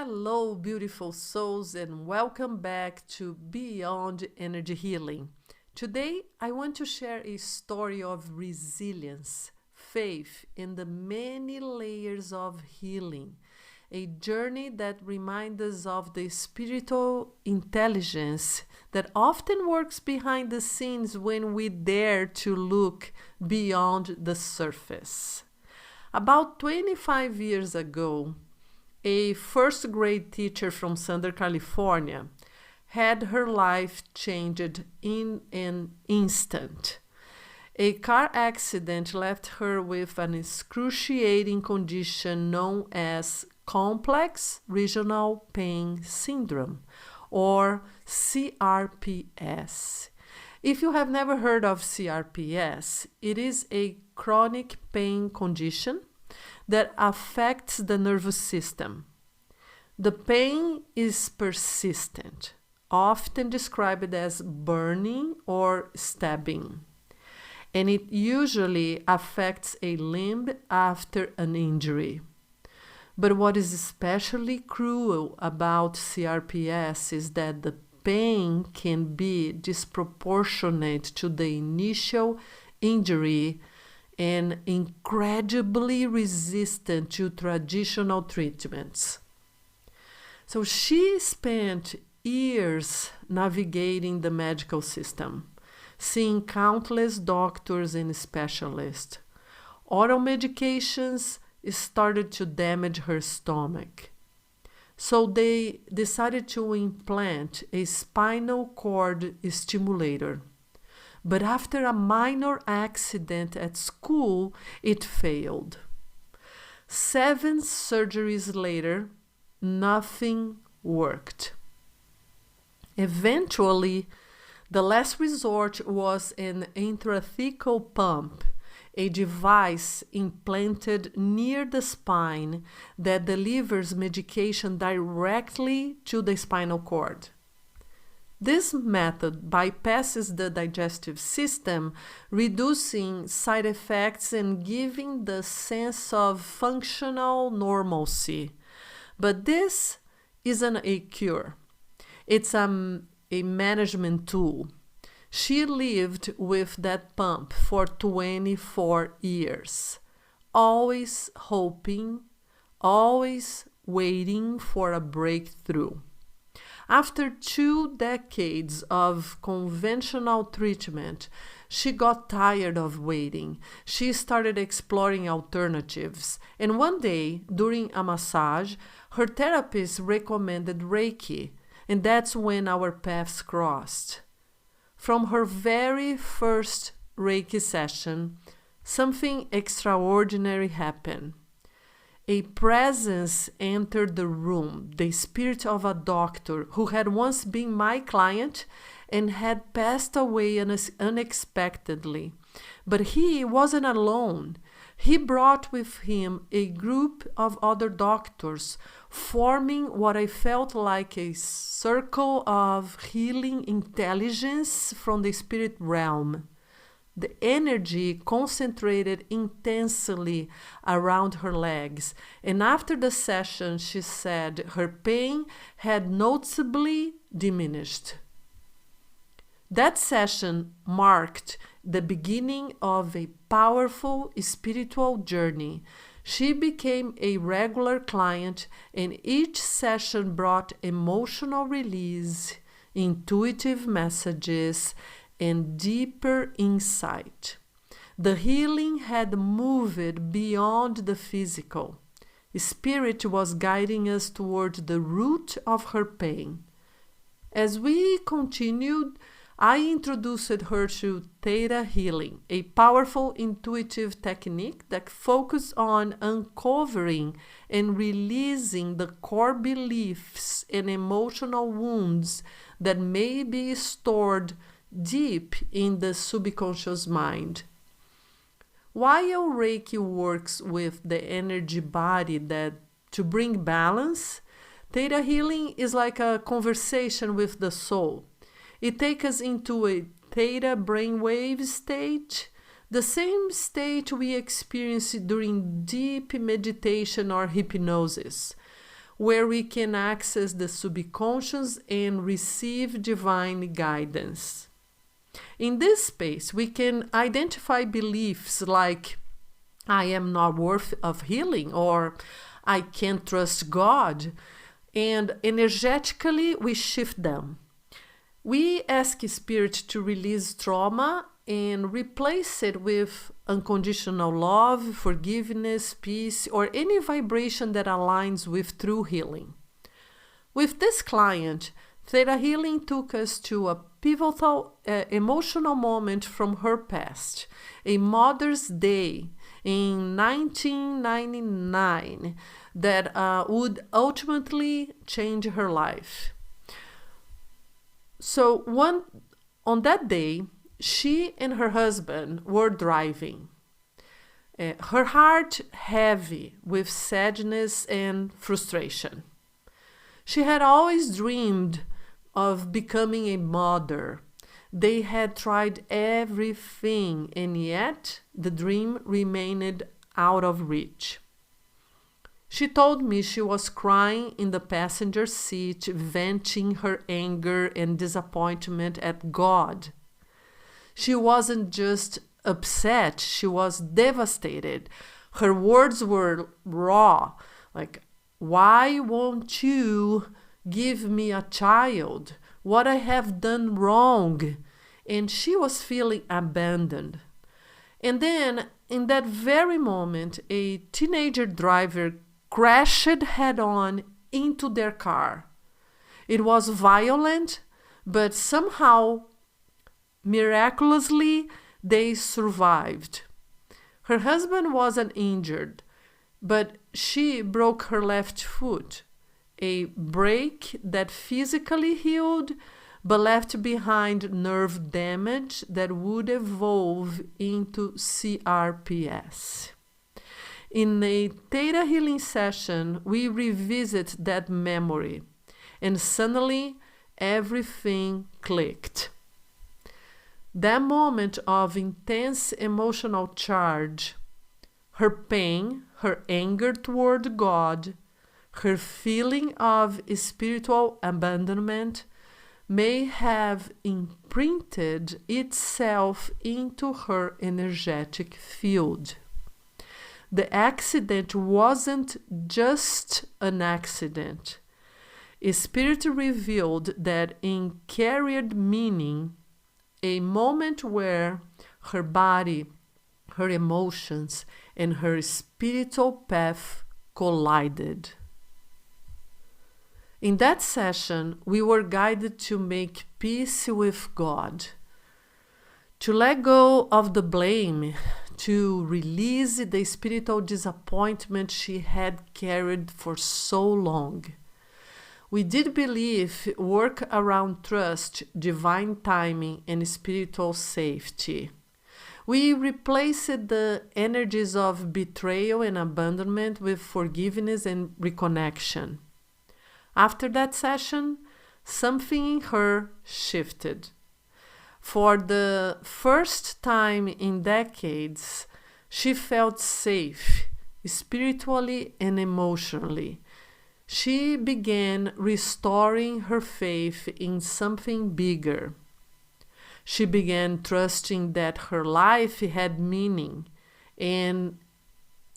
Hello, beautiful souls, and welcome back to Beyond Energy Healing. Today, I want to share a story of resilience, faith, and the many layers of healing. A journey that reminds us of the spiritual intelligence that often works behind the scenes when we dare to look beyond the surface. About 25 years ago, a first grade teacher from Southern California had her life changed in an instant. A car accident left her with an excruciating condition known as complex regional pain syndrome, or CRPS. If you have never heard of CRPS, it is a chronic pain condition that affects the nervous system. The pain is persistent, often described as burning or stabbing, and it usually affects a limb after an injury. But what is especially cruel about CRPS is that the pain can be disproportionate to the initial injury and incredibly resistant to traditional treatments. So she spent years navigating the medical system, seeing countless doctors and specialists. Oral medications started to damage her stomach. So they decided to implant a spinal cord stimulator. But after a minor accident at school, it failed. 7 surgeries later, nothing worked. Eventually, the last resort was an intrathecal pump, a device implanted near the spine that delivers medication directly to the spinal cord. This method bypasses the digestive system, reducing side effects and giving the sense of functional normalcy. But this isn't a cure. It's a management tool. She lived with that pump for 24 years, always hoping, always waiting for a breakthrough. After 2 decades of conventional treatment, she got tired of waiting. She started exploring alternatives. And one day, during a massage, her therapist recommended Reiki, and that's when our paths crossed. From her very first Reiki session, something extraordinary happened. A presence entered the room, the spirit of a doctor who had once been my client and had passed away unexpectedly. But he wasn't alone. He brought with him a group of other doctors, forming what I felt like a circle of healing intelligence from the spirit realm. The energy concentrated intensely around her legs, and after the session, she said her pain had noticeably diminished. That session marked the beginning of a powerful spiritual journey. She became a regular client, and each session brought emotional release, intuitive messages, and deeper insight. The healing had moved beyond the physical. Spirit was guiding us toward the root of her pain. As we continued, I introduced her to Theta Healing, a powerful intuitive technique that focuses on uncovering and releasing the core beliefs and emotional wounds that may be stored deep in the subconscious mind. While Reiki works with the energy body to bring balance, Theta Healing is like a conversation with the soul. It takes us into a theta brainwave state, the same state we experience during deep meditation or hypnosis. where we can access the subconscious and receive divine guidance. In this space, we can identify beliefs like, I am not worthy of healing, or I can't trust God, and energetically we shift them. We ask Spirit to release trauma and replace it with unconditional love, forgiveness, peace, or any vibration that aligns with true healing. With this client, Theta Healing took us to a pivotal emotional moment from her past, a Mother's Day in 1999 that would ultimately change her life. So on that day, she and her husband were driving, her heart heavy with sadness and frustration. She had always dreamed of becoming a mother. They had tried everything, and yet the dream remained out of reach. She told me she was crying in the passenger seat, venting her anger and disappointment at God. She wasn't just upset, she was devastated. Her words were raw, like, why won't you give me a child? What I have done wrong? And she was feeling abandoned. And then, in that very moment, a teenager driver crashed head-on into their car. It was violent, but somehow, miraculously, they survived. Her husband wasn't injured, but she broke her left foot, a break that physically healed but left behind nerve damage that would evolve into CRPS. In a Theta Healing session, we revisit that memory, and suddenly everything clicked. That moment of intense emotional charge, her pain, her anger toward God, her feeling of spiritual abandonment may have imprinted itself into her energetic field. The accident wasn't just an accident. Spirit revealed that it carried meaning, a moment where her body, her emotions, and her spiritual path collided. In that session, we were guided to make peace with God, to let go of the blame, to release the spiritual disappointment she had carried for so long. We did believe work around trust, divine timing, and spiritual safety. We replaced the energies of betrayal and abandonment with forgiveness and reconnection. After that session, something in her shifted. For the first time in decades, she felt safe, spiritually and emotionally. She began restoring her faith in something bigger. She began trusting that her life had meaning, and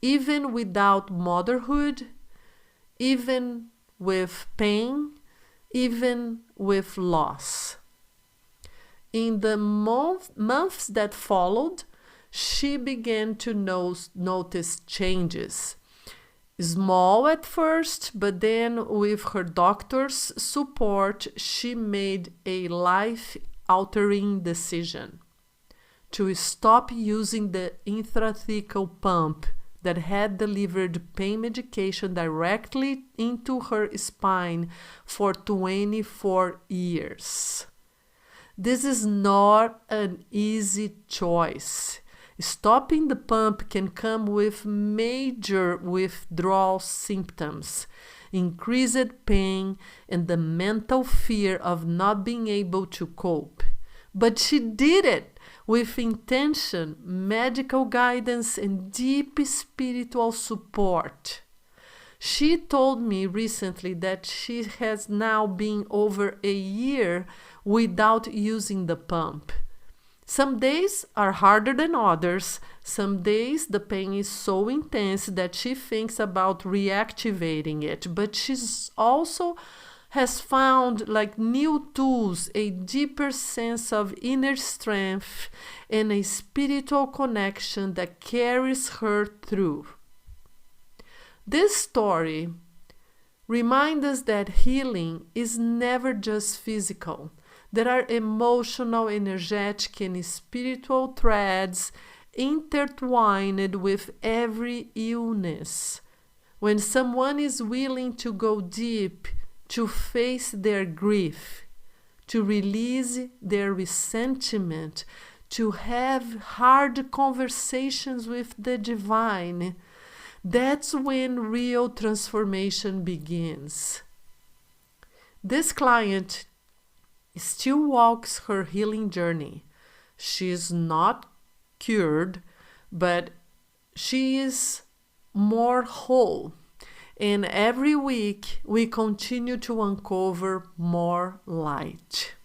even without motherhood, even with pain, even with loss. In the months that followed, she began to notice changes. Small at first, but then with her doctor's support, she made a life-altering decision to stop using the intrathecal pump that had delivered pain medication directly into her spine for 24 years. This is not an easy choice. Stopping the pump can come with major withdrawal symptoms, increased pain, and the mental fear of not being able to cope. But she did it with intention, medical guidance, and deep spiritual support. She told me recently that she has now been over a year without using the pump. Some days are harder than others. Some days the pain is so intense that she thinks about reactivating it, but she's also has found like new tools, a deeper sense of inner strength, and a spiritual connection that carries her through. This story reminds us that healing is never just physical. There are emotional, energetic, and spiritual threads intertwined with every illness. When someone is willing to go deep, to face their grief, to release their resentment, to have hard conversations with the divine, that's when real transformation begins. This client still walks her healing journey. She is not cured, but she is more whole. And every week we continue to uncover more light.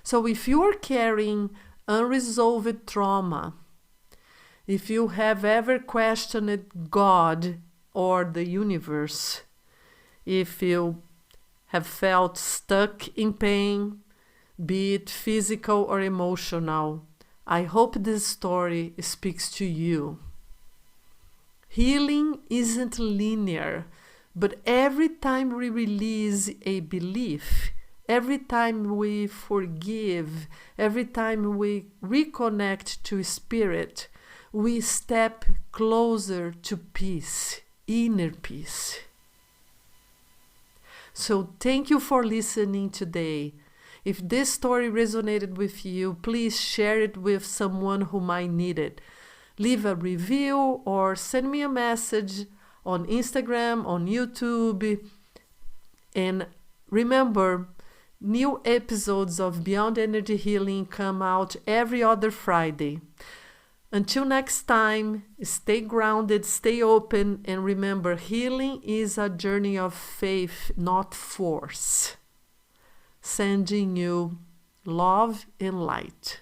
So if you are carrying unresolved trauma, if you have ever questioned God or the universe, if you have felt stuck in pain, be it physical or emotional, I hope this story speaks to you. Healing isn't linear, but every time we release a belief, every time we forgive, every time we reconnect to spirit, we step closer to peace, inner peace. So thank you for listening today. If this story resonated with you, please share it with someone who might need it. Leave a review or send me a message on Instagram, on YouTube. And remember, new episodes of Beyond Energy Healing come out every other Friday. Until next time, stay grounded, stay open, and remember, healing is a journey of faith, not force. Sending you love and light.